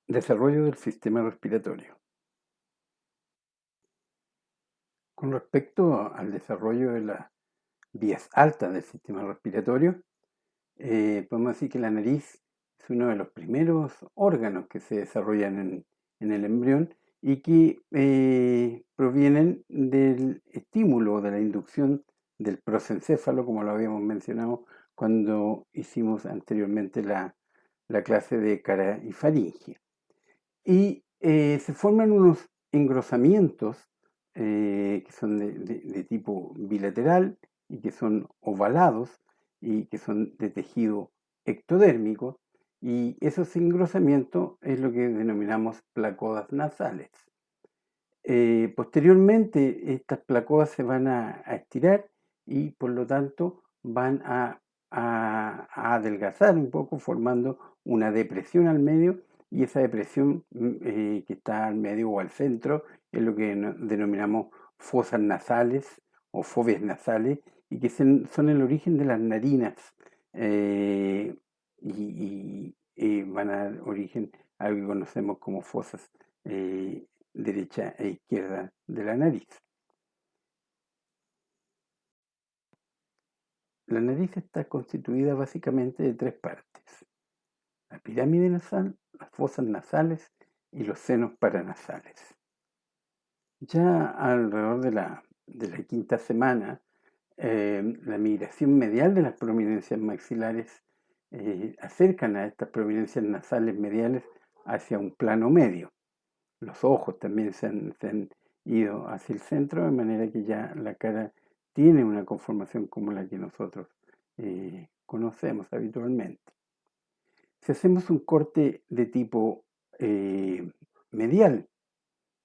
Desarrollo del sistema respiratorio. Con respecto al desarrollo de las vías altas del sistema respiratorio, podemos decir que la nariz es uno de los primeros órganos que se desarrollan en el embrión y que provienen del estímulo, de la inducción del prosencéfalo, como lo habíamos mencionado cuando hicimos anteriormente la clase de cara y faringe. Y se forman unos engrosamientos que son de tipo bilateral y que son ovalados y que son de tejido ectodérmico. Y esos engrosamientos es lo que denominamos placodas nasales. Posteriormente, estas placodas se van a estirar y por lo tanto van a adelgazar un poco, formando una depresión al medio, y esa depresión que está al medio o al centro es lo que denominamos fosas nasales o fobias nasales, y que son el origen de las narinas, y van a dar origen a lo que conocemos como fosas derecha e izquierda de la nariz. La nariz está constituida básicamente de tres partes: la pirámide nasal, las fosas nasales y los senos paranasales. Ya alrededor de la quinta semana, la migración medial de las prominencias maxilares acercan a estas prominencias nasales mediales hacia un plano medio. Los ojos también se han ido hacia el centro, de manera que ya la cara tiene una conformación como la que nosotros conocemos habitualmente. Si hacemos un corte de tipo medial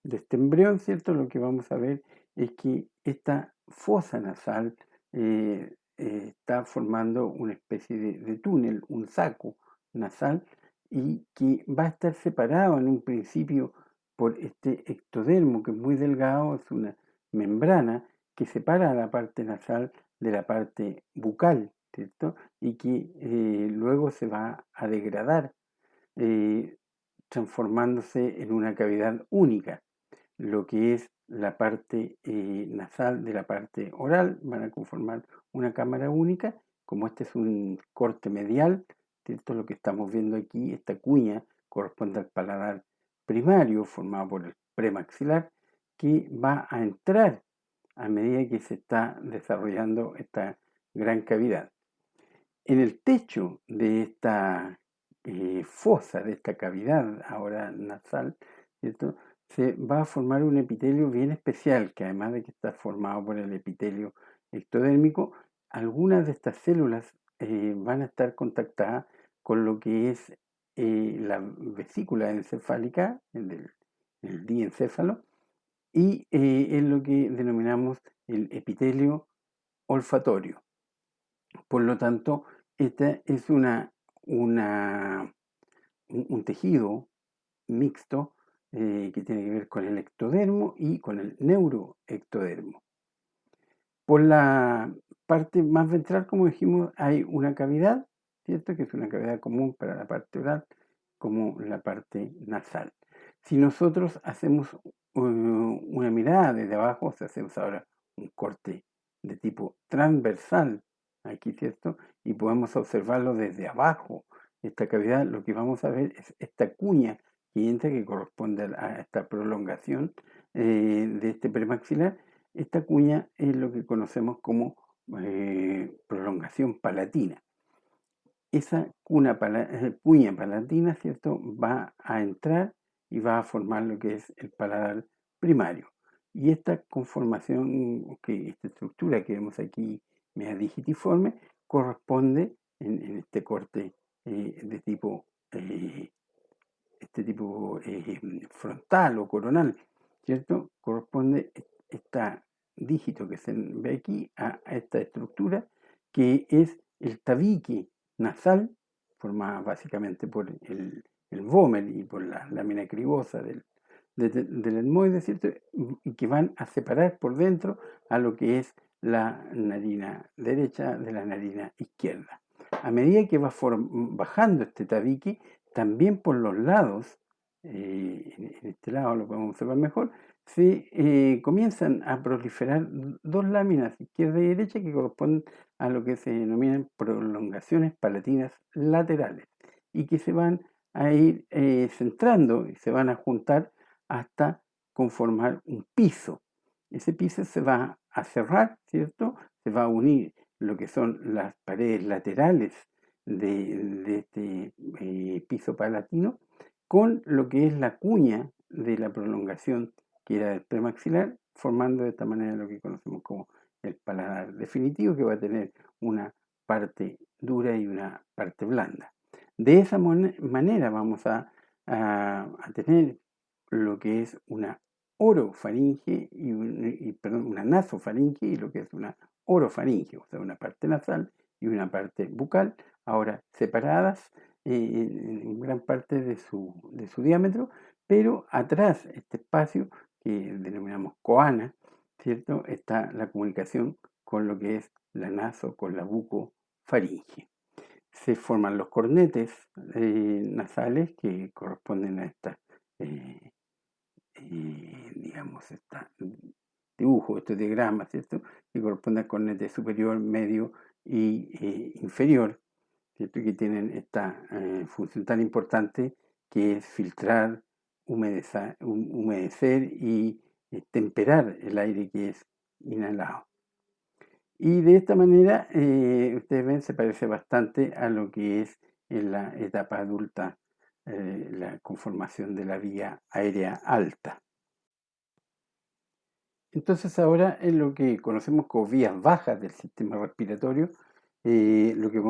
de este embrión, ¿cierto? Lo que vamos a ver es que esta fosa nasal está formando una especie de túnel, un saco nasal, y que va a estar separado en un principio por este ectodermo, que es muy delgado, es una membrana que separa la parte nasal de la parte bucal, ¿cierto? Y que luego se va a degradar, eh, transformándose en una cavidad única. Lo que es la parte nasal de la parte oral van a conformar una cámara única. Como este es un corte medial, ¿cierto? Lo que estamos viendo aquí, esta cuña, corresponde al paladar primario formado por el premaxilar, que va a entrar a medida que se está desarrollando esta gran cavidad. En el techo de esta fosa, de esta cavidad ahora nasal, ¿cierto?, se va a formar un epitelio bien especial, que además de que está formado por el epitelio ectodérmico, algunas de estas células van a estar contactadas con lo que es la vesícula encefálica, el diencéfalo, y es lo que denominamos el epitelio olfatorio. Por lo tanto, este es un tejido mixto que tiene que ver con el ectodermo y con el neuroectodermo. Por la parte más ventral, como dijimos, hay una cavidad, ¿cierto?, que es una cavidad común para la parte oral como la parte nasal. Si nosotros hacemos una mirada desde abajo, si hacemos ahora un corte de tipo transversal aquí, ¿cierto?, y podemos observarlo desde abajo, esta cavidad, lo que vamos a ver es esta cuña que entra, que corresponde a esta prolongación de este premaxilar. Esta cuña es lo que conocemos como prolongación palatina. Esa cuña palatina, ¿cierto?, va a entrar y va a formar lo que es el paladar primario. Y esta conformación, esta estructura que vemos aquí, media digitiforme, corresponde en este corte de tipo, frontal o coronal, ¿cierto? Corresponde este dígito que se ve aquí a esta estructura, que es el tabique nasal, formada básicamente por el vómer y por la lámina cribosa del etmoide, ¿cierto? Y que van a separar por dentro a lo que es la narina derecha de la narina izquierda. A medida que va bajando este tabique, también por los lados en este lado lo podemos observar mejor, se comienzan a proliferar dos láminas, izquierda y derecha, que corresponden a lo que se denominan prolongaciones palatinas laterales y que se van a ir centrando y se van a juntar hasta conformar un piso. Ese piso se va a cerrar, ¿cierto? Se va a unir lo que son las paredes laterales de este piso palatino con lo que es la cuña de la prolongación que era el premaxilar, formando de esta manera lo que conocemos como el paladar definitivo, que va a tener una parte dura y una parte blanda. De esa manera vamos a tener lo que es una orofaringe una nasofaringe y lo que es una orofaringe, o sea, una parte nasal y una parte bucal, ahora separadas en gran parte de su diámetro, pero atrás, este espacio que denominamos coana, ¿cierto? Está la comunicación con lo que es la naso, con la bucofaringe. Se forman los cornetes nasales que corresponden a esta, digamos, esta dibujo, este diagrama, ¿cierto? Que corresponde al cornete superior, medio y inferior, ¿cierto? Que tienen esta función tan importante que es filtrar, humedecer y temperar el aire que es inhalado. Y de esta manera, ustedes ven, se parece bastante a lo que es en la etapa adulta la conformación de la vía aérea alta. Entonces ahora en lo que conocemos como vías bajas del sistema respiratorio, lo que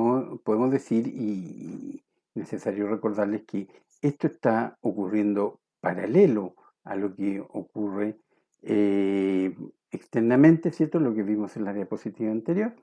podemos decir y necesario recordarles que esto está ocurriendo paralelo a lo que ocurre externamente, ¿cierto? Lo que vimos en la diapositiva anterior.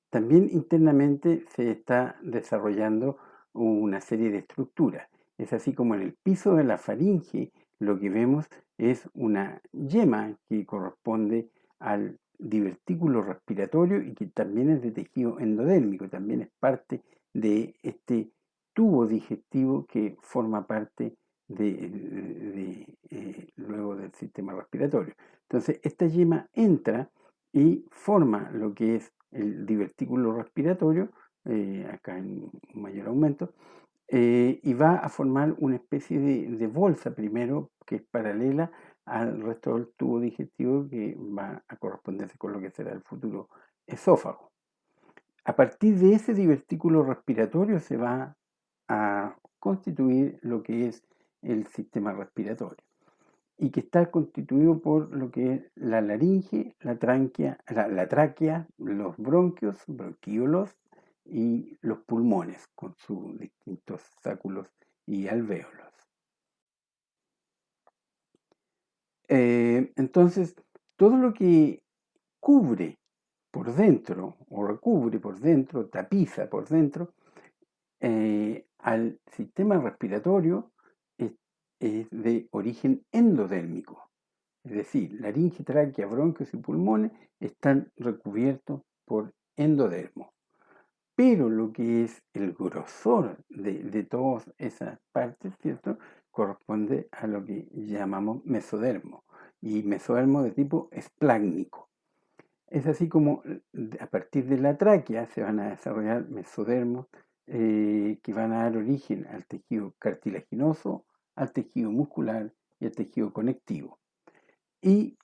También internamente se está desarrollando una serie de estructuras. Es así como en el piso de la faringe lo que vemos es una yema que corresponde al divertículo respiratorio y que también es de tejido endodérmico, también es parte de este tubo digestivo que forma parte luego del sistema respiratorio. Entonces, esta yema entra y forma lo que es el divertículo respiratorio, acá en mayor aumento, y va a formar una especie de bolsa primero que es paralela al resto del tubo digestivo que va a corresponderse con lo que será el futuro esófago. A partir de ese divertículo respiratorio se va a constituir lo que es el sistema respiratorio y que está constituido por lo que es la laringe, la tráquea, los bronquios, bronquíolos y los pulmones con sus distintos sáculos y alvéolos. Entonces, todo lo que cubre por dentro o recubre por dentro, tapiza por dentro al sistema respiratorio es de origen endodérmico. Es decir, laringe, tráquea, bronquios y pulmones están recubiertos por endodermo. Pero lo que es el grosor de todas esas partes, ¿cierto? Corresponde a lo que llamamos mesodermo. Y mesodermo de tipo esplácnico. Es así como a partir de la tráquea se van a desarrollar mesodermos que van a dar origen al tejido cartilaginoso, al tejido muscular y al tejido conectivo. Y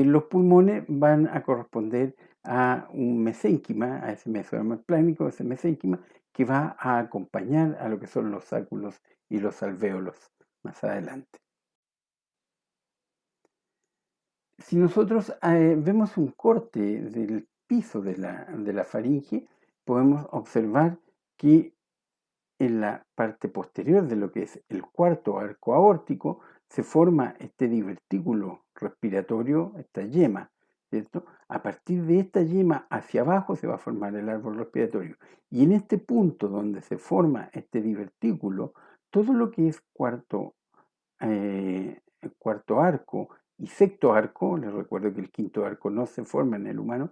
los pulmones van a corresponder a un mesénquima, a ese mesodermo esplácnico, ese mesénquima, que va a acompañar a lo que son los sáculos y los alvéolos más adelante. Si nosotros vemos un corte del piso de la faringe, podemos observar que en la parte posterior de lo que es el cuarto arco aórtico se forma este divertículo respiratorio, esta yema, ¿cierto? A partir de esta yema hacia abajo se va a formar el árbol respiratorio. Y en este punto donde se forma este divertículo, todo lo que es cuarto arco y sexto arco, les recuerdo que el quinto arco no se forma en el humano,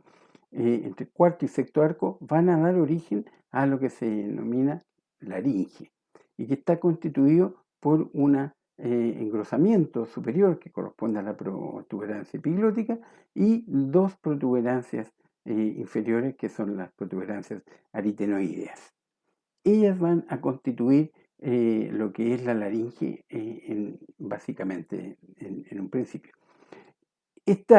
entre cuarto y sexto arco van a dar origen a lo que se denomina laringe y que está constituido por un engrosamiento superior que corresponde a la protuberancia epiglótica y dos protuberancias inferiores que son las protuberancias aritenoideas. Ellas van a constituir lo que es la laringe básicamente en un principio. Este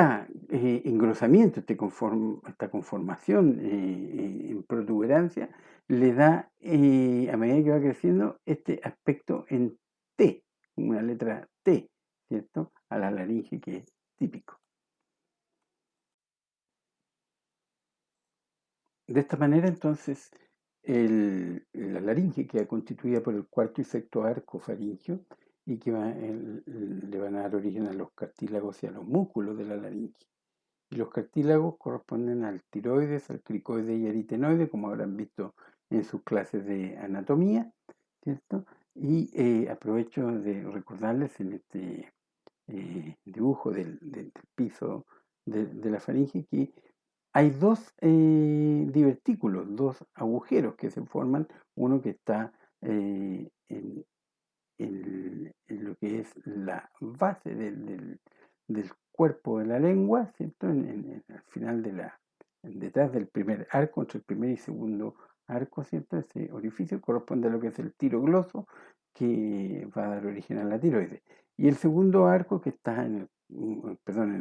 engrosamiento, esta conformación en protuberancia, le da, a medida que va creciendo, este aspecto en T, una letra T, ¿cierto? A la laringe que es típico. De esta manera, entonces, la laringe queda constituida por el cuarto y sexto arco faríngeo y que le van a dar origen a los cartílagos y a los músculos de la laringe. Y los cartílagos corresponden al tiroides, al cricoide y aritenoide, como habrán visto en sus clases de anatomía, ¿cierto? Y aprovecho de recordarles en este dibujo del piso de la faringe que hay dos divertículos, dos agujeros que se forman, uno que está en lo que es la base del cuerpo de la lengua, ¿cierto? Al final detrás del primer arco, entre el primer y segundo arco, ¿cierto? Ese orificio corresponde a lo que es el tirogloso, que va a dar origen a la tiroides. Y el segundo arco que está el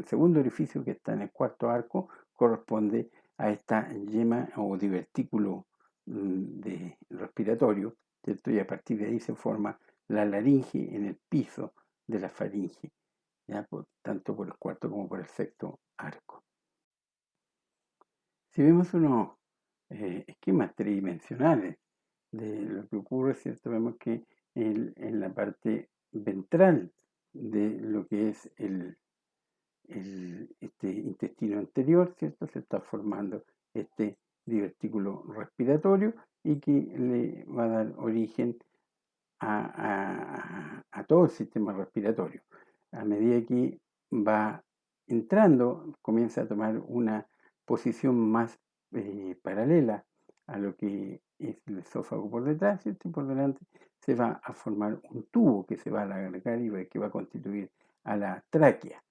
segundo orificio que está en el cuarto arco corresponde a esta yema o divertículo respiratorio, ¿cierto? Y a partir de ahí se forma la laringe en el piso de la faringe, ¿ya? Tanto por el cuarto como por el sexto arco. Si vemos unos esquemas tridimensionales de lo que ocurre, ¿cierto? Vemos que en la parte ventral de lo que es este intestino anterior, ¿cierto? Se está formando este divertículo respiratorio y que le va a dar origen a todo el sistema respiratorio. A medida que va entrando, comienza a tomar una posición más paralela a lo que es el esófago por detrás, ¿cierto? Y por delante se va a formar un tubo que se va a alargar y que va a constituir a la tráquea.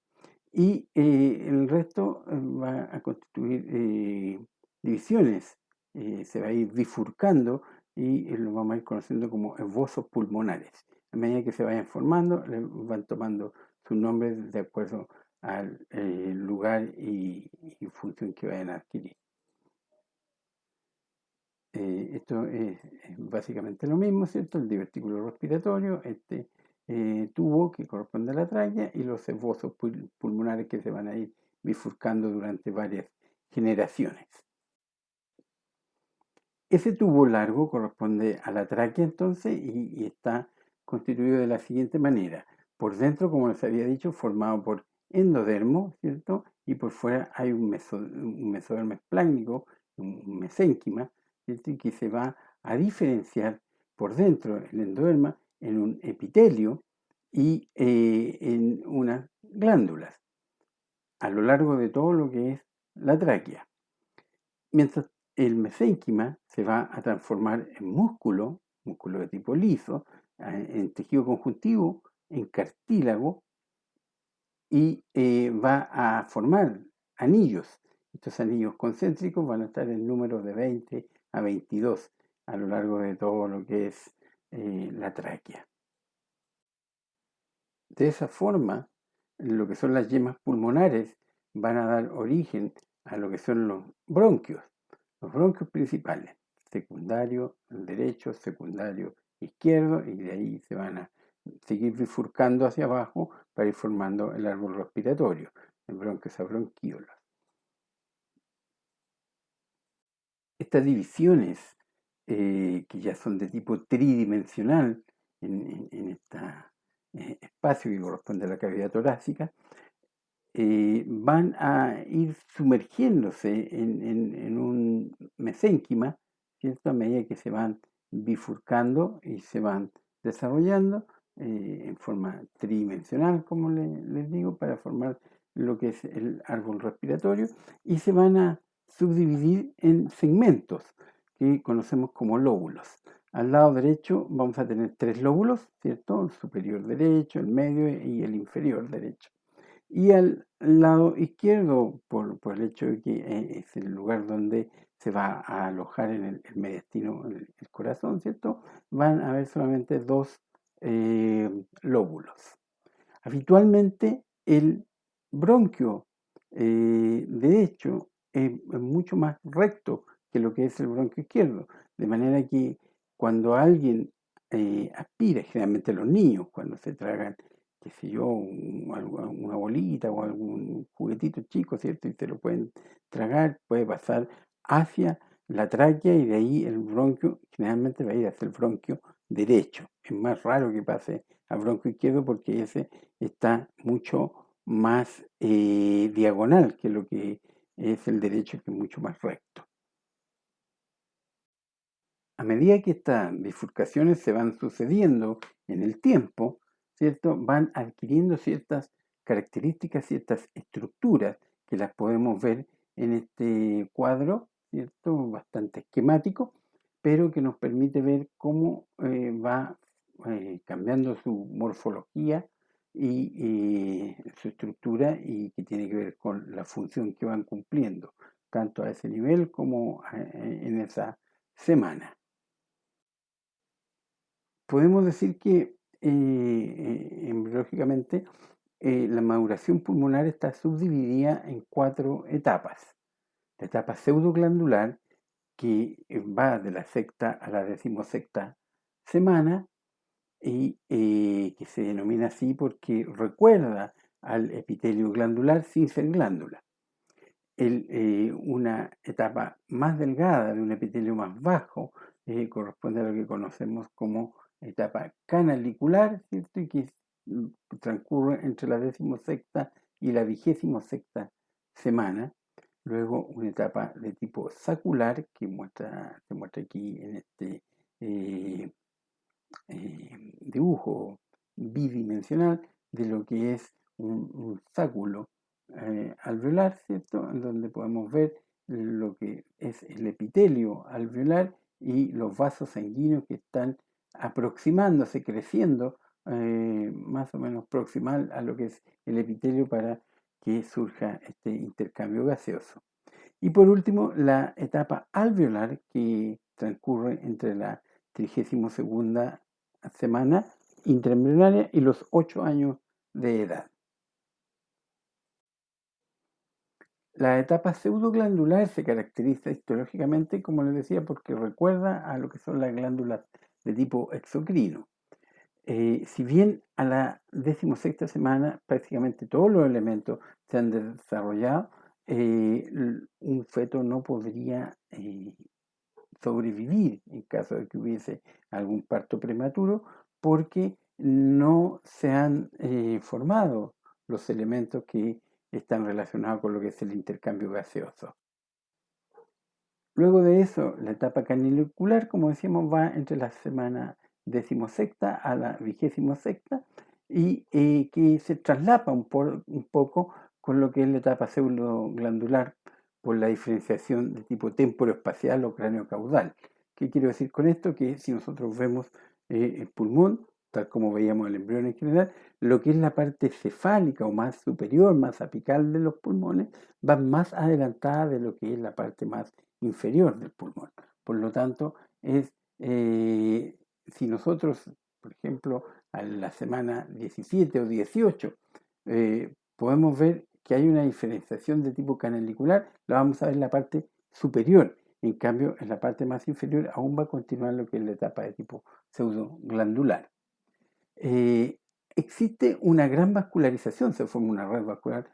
Y el resto va a constituir divisiones, se va a ir bifurcando y lo vamos a ir conociendo como esbozos pulmonares. A medida que se vayan formando, van tomando sus nombres de acuerdo al lugar y función que vayan a adquirir. Esto es básicamente lo mismo, ¿cierto? El divertículo respiratorio, este tubo que corresponde a la tráquea y los esbozos pulmonares que se van a ir bifurcando durante varias generaciones. Ese tubo largo corresponde a la tráquea entonces y está constituido de la siguiente manera. Por dentro, como les había dicho, formado por endodermo, ¿cierto? Y por fuera hay un mesodermo esplácnico, un mesénquima, ¿cierto? Y que se va a diferenciar por dentro el endoderma en un epitelio y en unas glándulas a lo largo de todo lo que es la tráquea. Mientras el mesénquima se va a transformar en músculo de tipo liso, en tejido conjuntivo, en cartílago y va a formar anillos. Estos anillos concéntricos van a estar en números de 20 a 22 a lo largo de todo lo que es la tráquea. De esa forma, lo que son las yemas pulmonares van a dar origen a lo que son los bronquios principales, secundario derecho, secundario izquierdo, y de ahí se van a seguir bifurcando hacia abajo para ir formando el árbol respiratorio, el bronquios a bronquiolos. Estas divisiones, que ya son de tipo tridimensional en este espacio que corresponde a la cavidad torácica, van a ir sumergiéndose en un mesénquima, ¿cierto? A medida que se van bifurcando y se van desarrollando en forma tridimensional, como les digo, para formar lo que es el árbol respiratorio, y se van a subdividir en segmentos que conocemos como lóbulos. Al lado derecho vamos a tener tres lóbulos, ¿cierto? El superior derecho, el medio y el inferior derecho. Y al lado izquierdo, por el hecho de que es el lugar donde se va a alojar en el mediastino, el corazón, ¿cierto? Van a haber solamente dos lóbulos. Habitualmente el bronquio derecho es mucho más recto que lo que es el bronquio izquierdo, de manera que cuando alguien aspira, generalmente los niños, cuando se tragan, qué sé yo, una bolita o algún juguetito chico, ¿cierto? Y se lo pueden tragar, puede pasar hacia la tráquea y de ahí el bronquio generalmente va a ir hacia el bronquio derecho. Es más raro que pase al bronquio izquierdo porque ese está mucho más diagonal que lo que es el derecho, que es mucho más recto. A medida que estas bifurcaciones se van sucediendo en el tiempo, ¿cierto? Van adquiriendo ciertas características, ciertas estructuras que las podemos ver en este cuadro, ¿cierto? Bastante esquemático, pero que nos permite ver cómo va cambiando su morfología y su estructura, y que tiene que ver con la función que van cumpliendo, tanto a ese nivel como en esa semana. Podemos decir que embriológicamente la maduración pulmonar está subdividida en cuatro etapas. La etapa pseudoglandular, que va de la sexta a la decimosexta semana, y que se denomina así porque recuerda al epitelio glandular sin ser glándula. Una etapa más delgada de un epitelio más bajo corresponde a lo que conocemos como etapa canalicular, ¿cierto? Y que transcurre entre la decimosexta y la 26ª semana. Luego una etapa de tipo sacular, que se muestra aquí en este eh, dibujo bidimensional de lo que es un sáculo alveolar, ¿cierto? En donde podemos ver lo que es el epitelio alveolar y los vasos sanguíneos que están aproximándose, creciendo más o menos proximal a lo que es el epitelio para que surja este intercambio gaseoso. Y por último, la etapa alveolar, que transcurre entre la 32ª semana intraembrionaria y los 8 años de edad. La etapa pseudoglandular se caracteriza histológicamente, como les decía, porque recuerda a lo que son las glándulas de tipo exocrino. Si bien a la 16ª semana prácticamente todos los elementos se han desarrollado, un feto no podría sobrevivir en caso de que hubiese algún parto prematuro, porque no se han formado los elementos que están relacionados con lo que es el intercambio gaseoso. Luego de eso, la etapa canalicular, como decíamos, va entre la semana 16ª a la 26ª, y que se traslapa un poco con lo que es la etapa pseudoglandular por la diferenciación de tipo temporoespacial o cráneo-caudal. ¿Qué quiero decir con esto? Que si nosotros vemos el pulmón, tal como veíamos el embrión en general, lo que es la parte cefálica o más superior, más apical de los pulmones, va más adelantada de lo que es la parte más inferior del pulmón. Por lo tanto, si nosotros, por ejemplo, a la semana 17 o 18, podemos ver que hay una diferenciación de tipo canalicular, la vamos a ver en la parte superior. En cambio, en la parte más inferior aún va a continuar lo que es la etapa de tipo pseudoglandular. Existe una gran vascularización, se forma una red vascular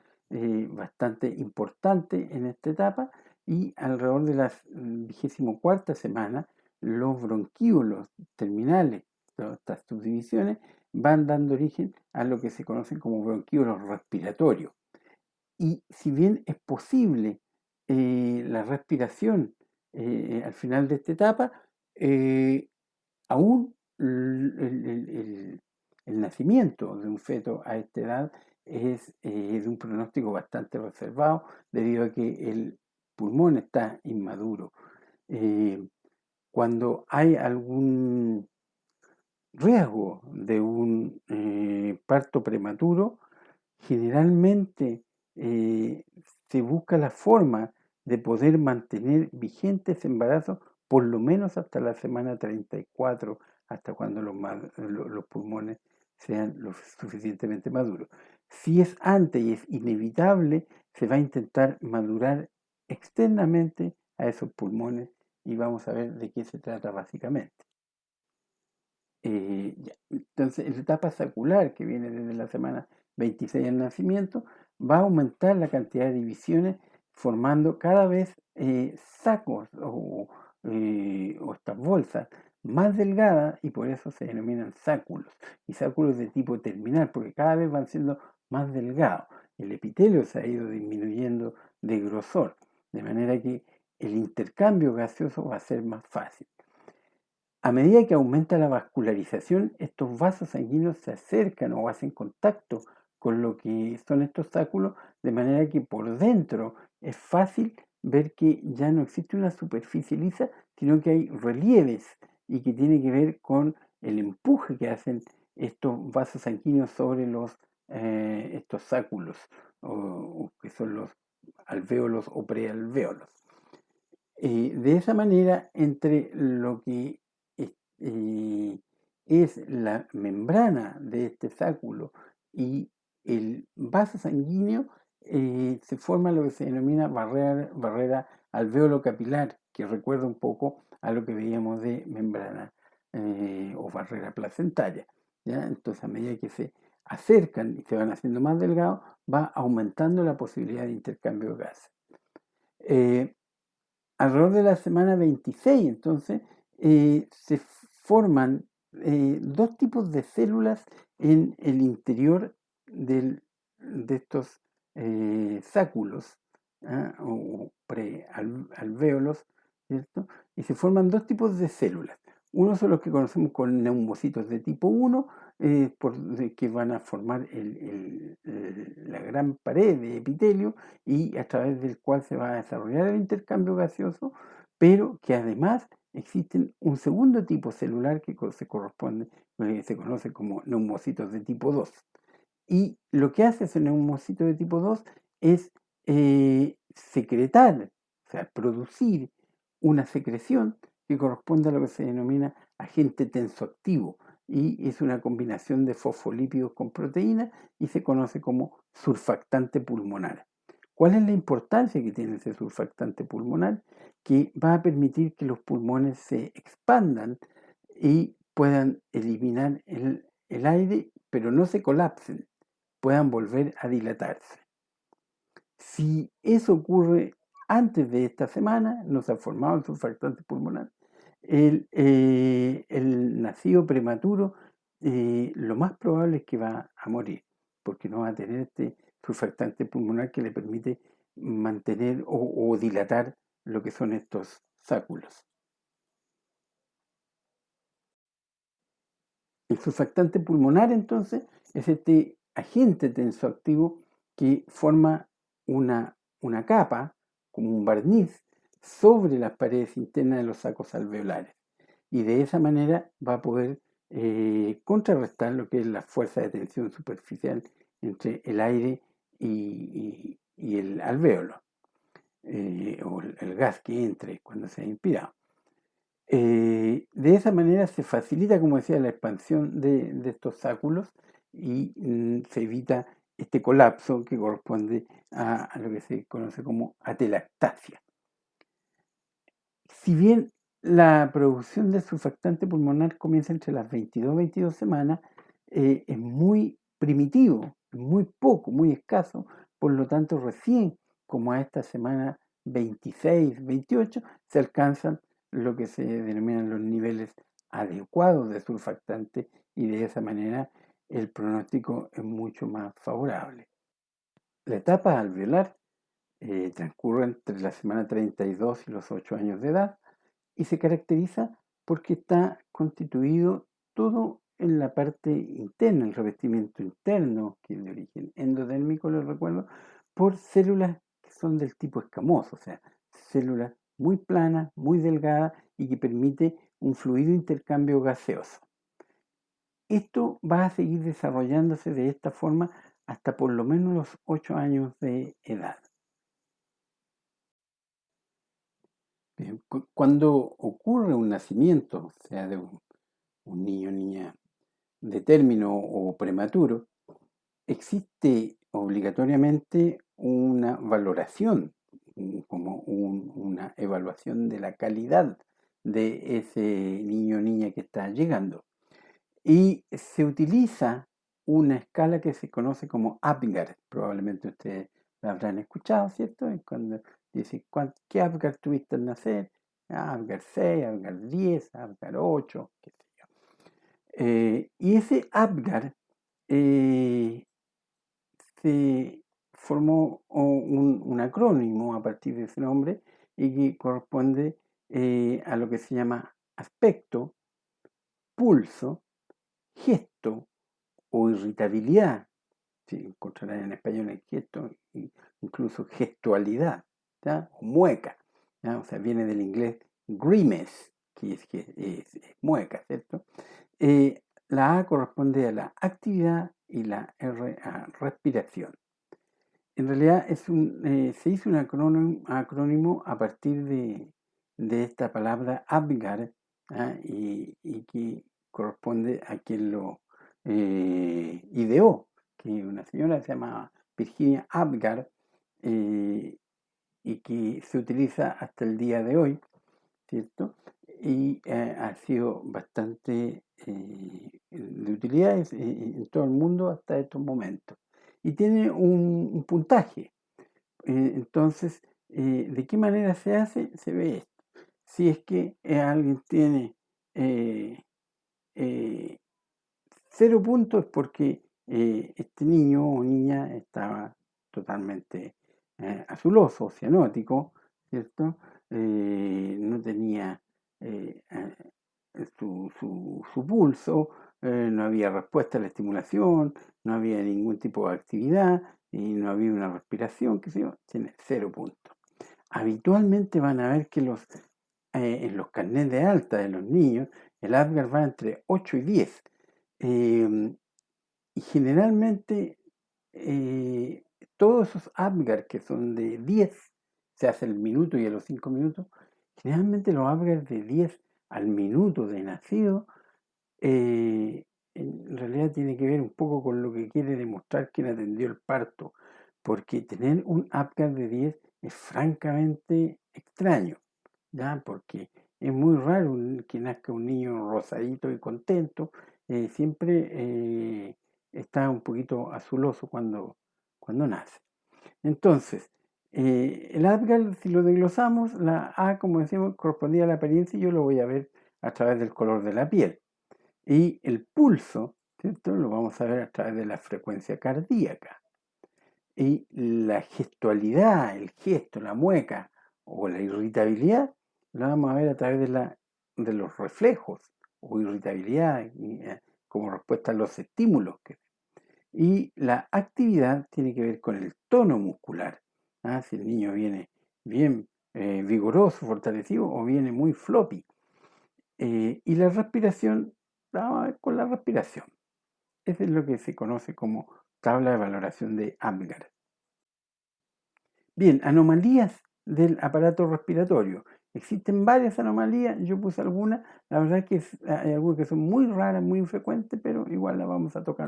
bastante importante en esta etapa, y alrededor de la 24ª semana los bronquíolos terminales de estas subdivisiones van dando origen a lo que se conocen como bronquíolos respiratorios. Y si bien es posible la respiración al final de esta etapa, aún el nacimiento de un feto a esta edad es de un pronóstico bastante reservado, debido a que el pulmón está inmaduro. Cuando hay algún riesgo de un parto prematuro, generalmente se busca la forma de poder mantener vigente ese embarazo por lo menos hasta la semana 34, hasta cuando los pulmones sean lo suficientemente maduros. Si es antes y es inevitable, se va a intentar madurar externamente a esos pulmones y vamos a ver de qué se trata básicamente. Entonces, en la etapa sacular, que viene desde la semana 26 del nacimiento, va a aumentar la cantidad de divisiones, formando cada vez sacos o estas bolsas más delgadas, y por eso se denominan sáculos, y sáculos de tipo terminal, porque cada vez van siendo más delgados. El epitelio se ha ido disminuyendo de grosor, de manera que el intercambio gaseoso va a ser más fácil. A medida que aumenta la vascularización, estos vasos sanguíneos se acercan o hacen contacto con lo que son estos sáculos, de manera que por dentro es fácil ver que ya no existe una superficie lisa, sino que hay relieves y que tiene que ver con el empuje que hacen estos vasos sanguíneos sobre estos sáculos, o que son los alvéolos o prealvéolos. De esa manera, entre lo que es la membrana de este sáculo y el vaso sanguíneo, se forma lo que se denomina barrera alveolo-capilar, que recuerda un poco a lo que veíamos de membrana o barrera placentaria. ¿Ya? Entonces, a medida que se acercan y se van haciendo más delgados, va aumentando la posibilidad de intercambio de gases. Alrededor de la semana 26, entonces, se forman dos tipos de células en el interior de estos sáculos o prealvéolos, ¿cierto? Y se forman dos tipos de células. Uno son los que conocemos como neumocitos de tipo 1, que van a formar la gran pared de epitelio y a través del cual se va a desarrollar el intercambio gaseoso, pero que además existen un segundo tipo celular que se conoce como neumocitos de tipo 2. Y lo que hace ese neumocito de tipo 2 es secretar, o sea, producir una secreción que corresponde a lo que se denomina agente tensoactivo, y es una combinación de fosfolípidos con proteínas y se conoce como surfactante pulmonar. ¿Cuál es la importancia que tiene ese surfactante pulmonar? Que va a permitir que los pulmones se expandan y puedan eliminar el aire, pero no se colapsen, puedan volver a dilatarse. Si eso ocurre antes de esta semana, no se ha formado el surfactante pulmonar, el nacido prematuro, lo más probable es que va a morir, porque no va a tener este surfactante pulmonar que le permite mantener o dilatar lo que son estos sáculos. El surfactante pulmonar, entonces, es este agente tensoactivo que forma una capa, como un barniz, sobre las paredes internas de los sacos alveolares. Y de esa manera va a poder contrarrestar lo que es la fuerza de tensión superficial entre el aire y el alvéolo, o el gas que entre cuando se ha inspirado. De esa manera se facilita, como decía, la expansión de estos sáculos y se evita este colapso que corresponde a lo que se conoce como atelactasia. Si bien la producción de surfactante pulmonar comienza entre las 22 y 22 semanas, es muy primitivo, muy poco, muy escaso, por lo tanto recién como a esta semana 26, 28 se alcanzan lo que se denominan los niveles adecuados de surfactante y de esa manera el pronóstico es mucho más favorable. La etapa alveolar transcurre entre la semana 32 y los 8 años de edad y se caracteriza porque está constituido todo en la parte interna, el revestimiento interno, que es de origen endodérmico, les recuerdo, por células que son del tipo escamoso, o sea, células muy planas, muy delgadas y que permite un fluido intercambio gaseoso. Esto va a seguir desarrollándose de esta forma hasta por lo menos los 8 años de edad. Bien, cuando ocurre un nacimiento, sea de un niño o niña de término o prematuro, existe obligatoriamente una valoración, como una evaluación de la calidad de ese niño o niña que está llegando. Y se utiliza una escala que se conoce como APGAR. Probablemente ustedes la habrán escuchado, ¿cierto? Y cuando dice, ¿qué APGAR tuviste al nacer? APGAR 6, APGAR 10, APGAR 8, qué sé yo. Y ese APGAR se formó un acrónimo a partir de ese nombre y que corresponde a lo que se llama aspecto, pulso, gesto o irritabilidad. Si encontrarán en español el gesto, incluso gestualidad, ¿ya? O mueca, ¿ya? O sea, viene del inglés grimace, que es mueca, ¿cierto? La A corresponde a la actividad y la R a respiración. En realidad se hizo un acrónimo a partir de esta palabra APGAR, y que corresponde a quien lo ideó, que una señora se llama Virginia APGAR, y que se utiliza hasta el día de hoy, ¿cierto? Y ha sido bastante de utilidad en todo el mundo hasta estos momentos. Y tiene un puntaje. Entonces, ¿de qué manera se hace? Se ve esto. Si es que alguien tiene 0 puntos es porque este niño o niña estaba totalmente azuloso, cianótico, ¿cierto? No tenía su pulso, no había respuesta a la estimulación, no había ningún tipo de actividad y no había una respiración, qué sé yo, tiene 0 puntos. Habitualmente van a ver que en los carnets de alta de los niños, el APGAR va entre 8 y 10. Y generalmente todos esos APGAR que son de 10, se hace el minuto y a los 5 minutos, generalmente los APGAR de 10 al minuto de nacido, en realidad tiene que ver un poco con lo que quiere demostrar quien atendió el parto, porque tener un APGAR de 10 es francamente extraño, ¿ya? Porque es muy raro que nazca un niño rosadito y contento, siempre está un poquito azuloso cuando nace. Entonces, el APGAR, si lo desglosamos, la A, como decimos, correspondía a la apariencia y yo lo voy a ver a través del color de la piel. Y el pulso, ¿cierto? Lo vamos a ver a través de la frecuencia cardíaca. Y la gestualidad, el gesto, la mueca o la irritabilidad, la vamos a ver a través de los reflejos o irritabilidad como respuesta a los estímulos. Y la actividad tiene que ver con el tono muscular. Si el niño viene bien vigoroso, fortalecido o viene muy floppy. Y la respiración, vamos a ver con la respiración. Eso es lo que se conoce como tabla de valoración de APGAR. Bien, anomalías del aparato respiratorio. Existen varias anomalías, yo puse algunas, la verdad es que hay algunas que son muy raras, muy infrecuentes, pero igual las vamos a tocar.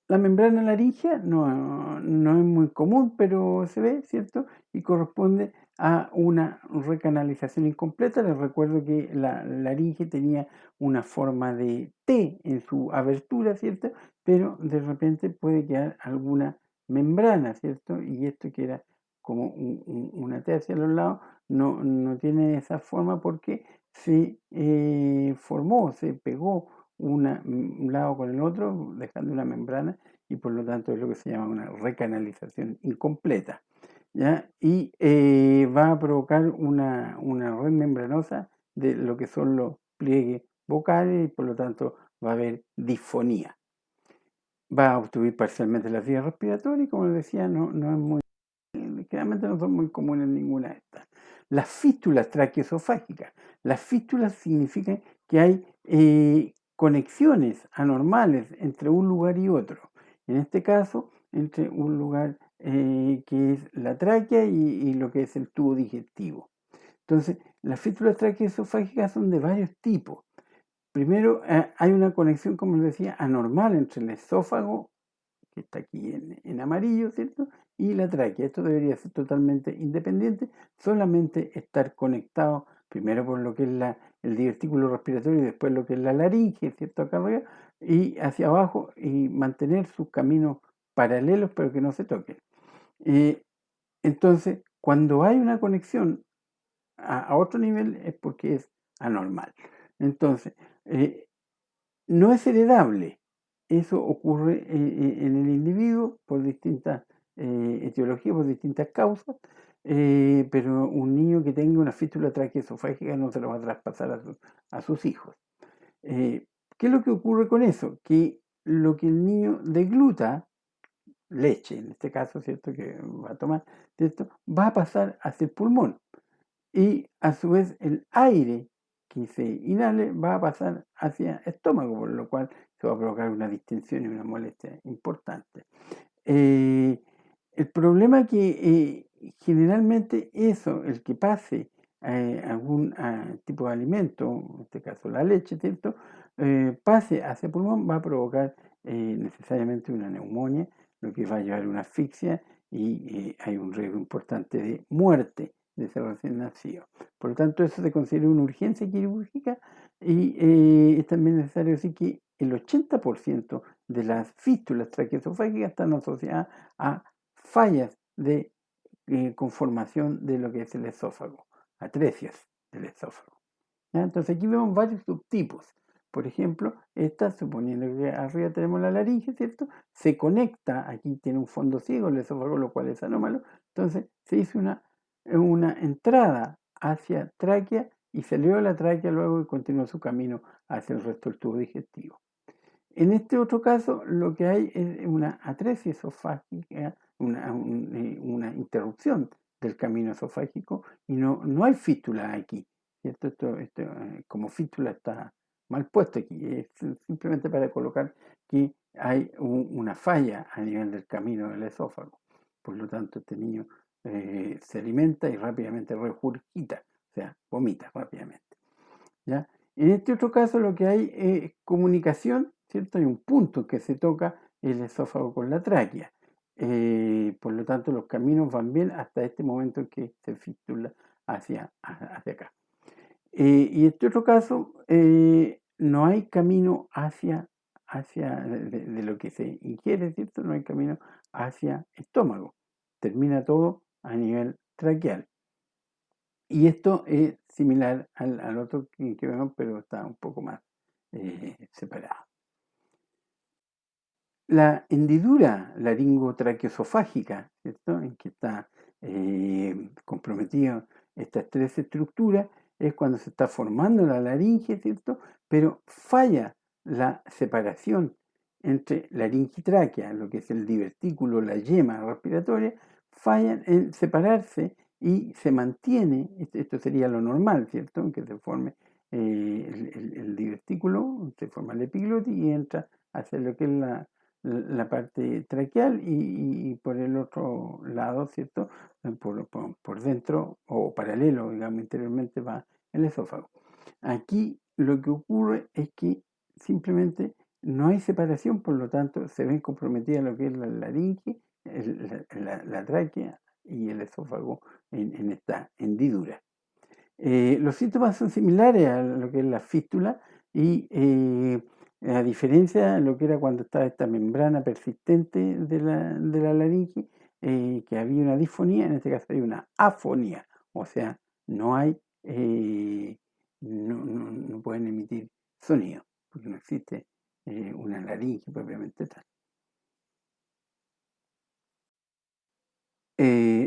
La membrana laríngea no es muy común, pero se ve, ¿cierto? Y corresponde a una recanalización incompleta. Les recuerdo que la laringe tenía una forma de T en su abertura, ¿cierto? Pero de repente puede quedar alguna membrana, ¿cierto? Y esto que era como una T hacia los lados, no tiene esa forma porque se formó, se pegó un lado con el otro, dejando una membrana, y por lo tanto es lo que se llama una recanalización incompleta, ¿ya? Y va a provocar una red membranosa de lo que son los pliegues vocales y por lo tanto va a haber disfonía. Va a obstruir parcialmente las vías respiratorias y como les decía, no es muy, generalmente no son muy comunes ninguna de estas. las fístulas traqueosofágicas. Las fístulas significan que hay conexiones anormales entre un lugar y otro. En este caso, entre un lugar que es la tráquea y lo que es el tubo digestivo. Entonces, las fístulas traqueosofágicas son de varios tipos. Primero, hay una conexión, como les decía, anormal entre el esófago, que está aquí en amarillo, ¿cierto? Y la tráquea. Esto debería ser totalmente independiente, solamente estar conectado primero por lo que es el divertículo respiratorio y después lo que es la laringe, ¿cierto? Acá arriba, y hacia abajo, y mantener sus caminos paralelos, pero que no se toquen. Entonces, cuando hay una conexión a otro nivel es porque es anormal. Entonces, no es heredable. Eso ocurre en el individuo por distintas etiologías, por distintas causas, pero un niño que tenga una fístula traqueosofágica no se lo va a traspasar a sus hijos. ¿Qué es lo que ocurre con eso? Que lo que el niño degluta, leche en este caso, ¿cierto? Que va a tomar, ¿cierto? Va a pasar hacia el pulmón. Y a su vez el aire que se inhale va a pasar hacia el estómago, por lo cual se va a provocar una distensión y una molestia importante. El problema es que generalmente eso, el que pase algún tipo de alimento, en este caso la leche, ¿cierto? Pase hacia el pulmón, va a provocar necesariamente una neumonía, lo que va a llevar a una asfixia y hay un riesgo importante de muerte de ese recién nacido. Por lo tanto, eso se considera una urgencia quirúrgica y es también necesario decir que el 80% de las fístulas traqueosofágicas están asociadas a fallas de conformación de lo que es el esófago, atresias del esófago. ¿Ya? Entonces aquí vemos varios subtipos. Por ejemplo, esta, suponiendo que arriba tenemos la laringe, ¿cierto? Se conecta, aquí tiene un fondo ciego el esófago, lo cual es anómalo. Entonces se hizo una entrada hacia tráquea y salió de la tráquea luego y continuó su camino hacia el resto del tubo digestivo. En este otro caso, lo que hay es una atresia esofágica, una interrupción del camino esofágico y no hay fístula aquí. ¿Cierto? Esto, como fístula está mal puesto aquí, es simplemente para colocar que hay una falla a nivel del camino del esófago. Por lo tanto, este niño se alimenta y rápidamente regurgita, o sea, vomita rápidamente. ¿Ya? En este otro caso lo que hay es comunicación, ¿cierto? Hay un punto que se toca el esófago con la tráquea. Por lo tanto, los caminos van bien hasta este momento en que se fistula hacia acá. Y este otro caso, no hay camino de lo que se ingiere, ¿cierto? No hay camino hacia estómago. Termina todo a nivel traqueal. Y esto es similar al otro que vemos, pero está un poco más separado. La hendidura laringotraqueosofágica, ¿cierto? En que está comprometido estas tres estructuras, es cuando se está formando la laringe, ¿cierto? Pero falla la separación entre laringe y tráquea, lo que es el divertículo, la yema respiratoria, fallan en separarse y se mantiene, esto sería lo normal, ¿cierto? Que se forme el divertículo, se forma el epiglotis y entra hacia lo que es la parte traqueal y por el otro lado, ¿cierto? Por dentro o paralelo, digamos, interiormente va el esófago. Aquí lo que ocurre es que simplemente no hay separación, por lo tanto se ven comprometidas lo que es la laringe, la tráquea y el esófago en esta hendidura. Los síntomas son similares a lo que es la fístula y a diferencia de lo que era cuando estaba esta membrana persistente de la laringe, que había una disfonía, en este caso hay una afonía, o sea, no hay, no pueden emitir sonido, porque no existe una laringe propiamente tal.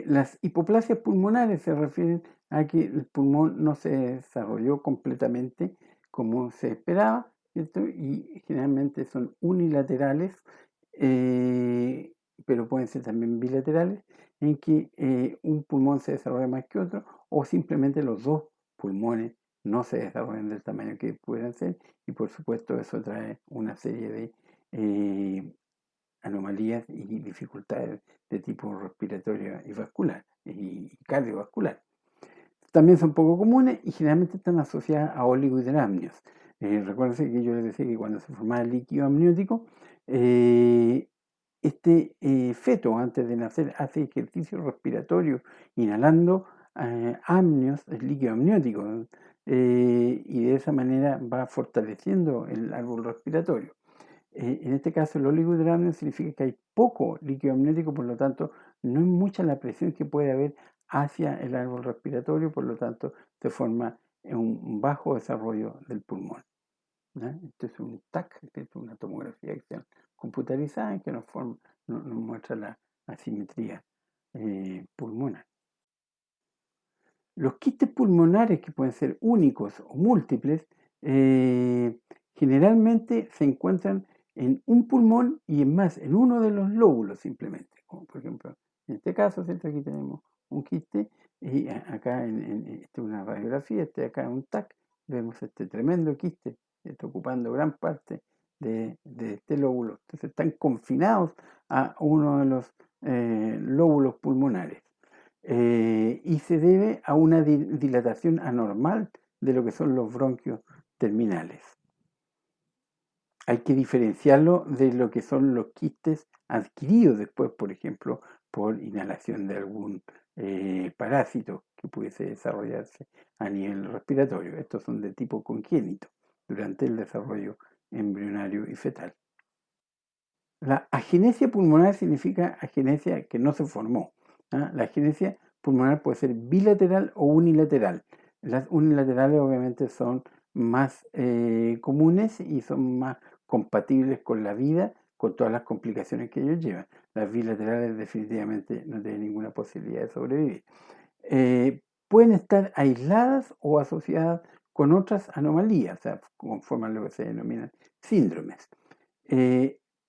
Las hipoplasias pulmonares se refieren a que el pulmón no se desarrolló completamente como se esperaba, ¿cierto? Y generalmente son unilaterales pero pueden ser también bilaterales, en que un pulmón se desarrolla más que otro, o simplemente los dos pulmones no se desarrollan del tamaño que pudieran ser, y por supuesto eso trae una serie de anomalías y dificultades de tipo respiratorio y vascular y cardiovascular. También son poco comunes y generalmente están asociadas a oligohidramnios. Recuérdense que yo les decía que cuando se formaba el líquido amniótico, este feto antes de nacer hace ejercicio respiratorio inhalando amnios, el líquido amniótico, y de esa manera va fortaleciendo el árbol respiratorio. En este caso, el oligohidramnio significa que hay poco líquido amniótico, por lo tanto, no es mucha la presión que puede haber hacia el árbol respiratorio, por lo tanto, se forma un bajo desarrollo del pulmón. Esto es un TAC, que es una tomografía axial computarizada que nos muestra la asimetría pulmonar. Los quistes pulmonares, que pueden ser únicos o múltiples, generalmente se encuentran en un pulmón y en uno de los lóbulos simplemente. Como por ejemplo, en este caso, ¿cierto? Aquí tenemos un quiste y acá esta es una radiografía, acá es un TAC, vemos este tremendo quiste que está ocupando gran parte de este lóbulo. Entonces están confinados a uno de los lóbulos pulmonares. Y se debe a una dilatación anormal de lo que son los bronquios terminales. Hay que diferenciarlo de lo que son los quistes adquiridos después, por ejemplo, por inhalación de algún parásito que pudiese desarrollarse a nivel respiratorio. Estos son de tipo congénito durante el desarrollo embrionario y fetal. La agenesia pulmonar significa agenesia que no se formó. La agenesia pulmonar puede ser bilateral o unilateral. Las unilaterales obviamente son más comunes y son más compatibles con la vida, con todas las complicaciones que ellos llevan. Las bilaterales definitivamente no tienen ninguna posibilidad de sobrevivir. Pueden estar aisladas o asociadas con otras anomalías, o sea, conforman lo que se denominan síndromes.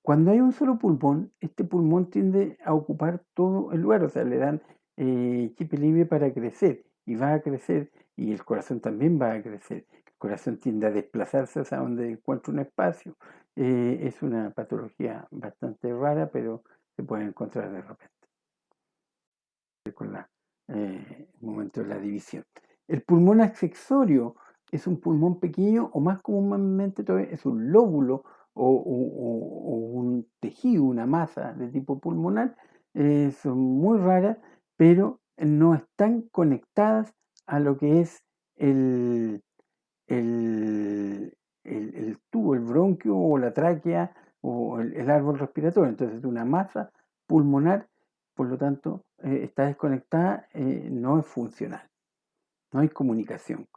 Cuando hay un solo pulmón, este pulmón tiende a ocupar todo el lugar, o sea, le dan chip libre para crecer y va a crecer y el corazón también va a crecer. El corazón tiende a desplazarse hacia donde encuentra un espacio. Es una patología bastante rara, pero se puede encontrar de repente con el momento de la división. El pulmón accesorio es un pulmón pequeño o más comúnmente todavía es un lóbulo o un tejido, una masa de tipo pulmonar. Son muy raras, pero no están conectadas a lo que es el tubo, el bronquio o la tráquea o el árbol respiratorio. Entonces es una masa pulmonar, por lo tanto está desconectada, no es funcional, no hay comunicación.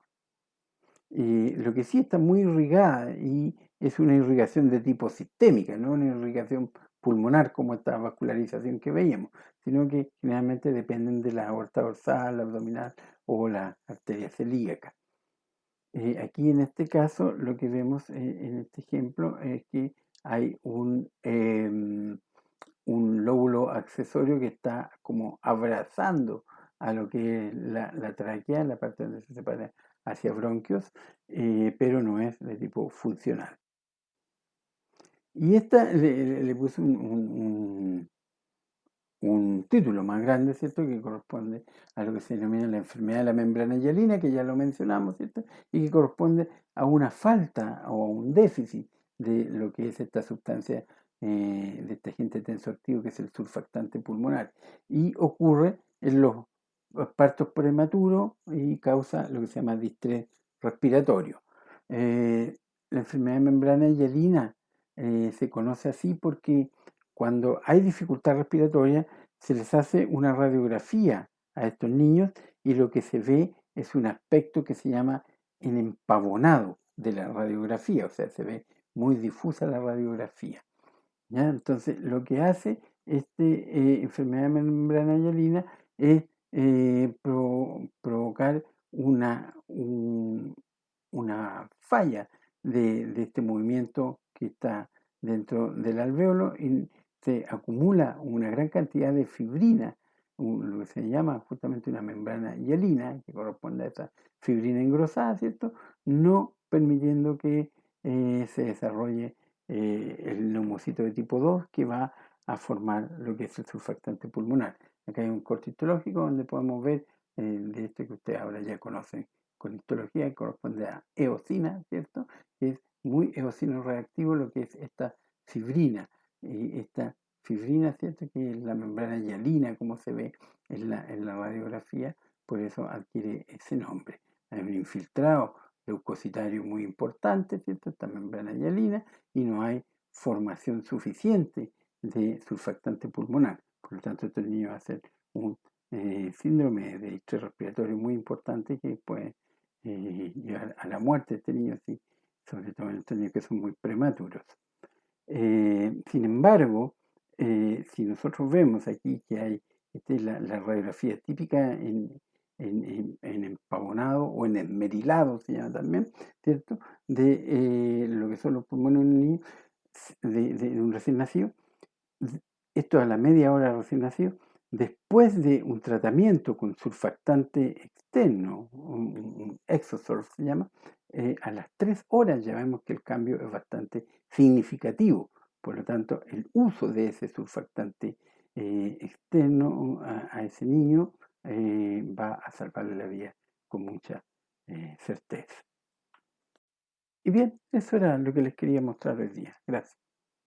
Lo que sí está muy irrigada y es una irrigación de tipo sistémica, no una irrigación pulmonar como esta vascularización que veíamos, sino que generalmente dependen de la aorta dorsal, la abdominal o la arteria celíaca. Aquí en este caso lo que vemos en este ejemplo es que hay un lóbulo accesorio que está como abrazando a lo que es la tráquea, la parte donde se separa hacia bronquios, pero no es de tipo funcional. Y esta le puse un título más grande, ¿cierto? Que corresponde a lo que se denomina la enfermedad de la membrana hialina, que ya lo mencionamos, ¿cierto? Y que corresponde a una falta o a un déficit de lo que es esta sustancia de este agente tensoactivo, que es el surfactante pulmonar. Y ocurre en los partos prematuros y causa lo que se llama distrés respiratorio. La enfermedad de membrana hialina se conoce así porque cuando hay dificultad respiratoria, se les hace una radiografía a estos niños y lo que se ve es un aspecto que se llama el empavonado de la radiografía, o sea, se ve muy difusa la radiografía. ¿Ya? Entonces, lo que hace esta enfermedad de membrana hialina es provocar una falla de este movimiento que está dentro del alvéolo y se acumula una gran cantidad de fibrina, lo que se llama justamente una membrana hialina, que corresponde a esa fibrina engrosada, ¿cierto? No permitiendo que se desarrolle el neumocito de tipo 2 que va a formar lo que es el surfactante pulmonar. Acá hay un corte histológico donde podemos ver de esto que ustedes ahora ya conocen con histología, que corresponde a eosina, ¿cierto? Que es muy eosino reactivo lo que es esta fibrina. Y esta fibrina, ¿cierto? Que es la membrana hialina, como se ve en la radiografía, por eso adquiere ese nombre. Hay un infiltrado leucocitario muy importante, ¿cierto? Esta membrana hialina, y no hay formación suficiente de surfactante pulmonar. Por lo tanto, este niño va a ser un síndrome de estrés respiratorio muy importante que puede llevar a la muerte de este niño, sí, sobre todo en estos niños que son muy prematuros. Sin embargo, si nosotros vemos aquí que hay esta es la radiografía típica en empavonado o en esmerilado, se llama también, ¿cierto? De lo que son los pulmones de un niño, de un recién nacido. Esto a la media hora de recién nacido, después de un tratamiento con surfactante externo, un Exosurf se llama, a las 3 horas ya vemos que el cambio es bastante significativo. Por lo tanto, el uso de ese surfactante externo a ese niño va a salvarle la vida con mucha certeza. Y bien, eso era lo que les quería mostrar hoy día. Gracias.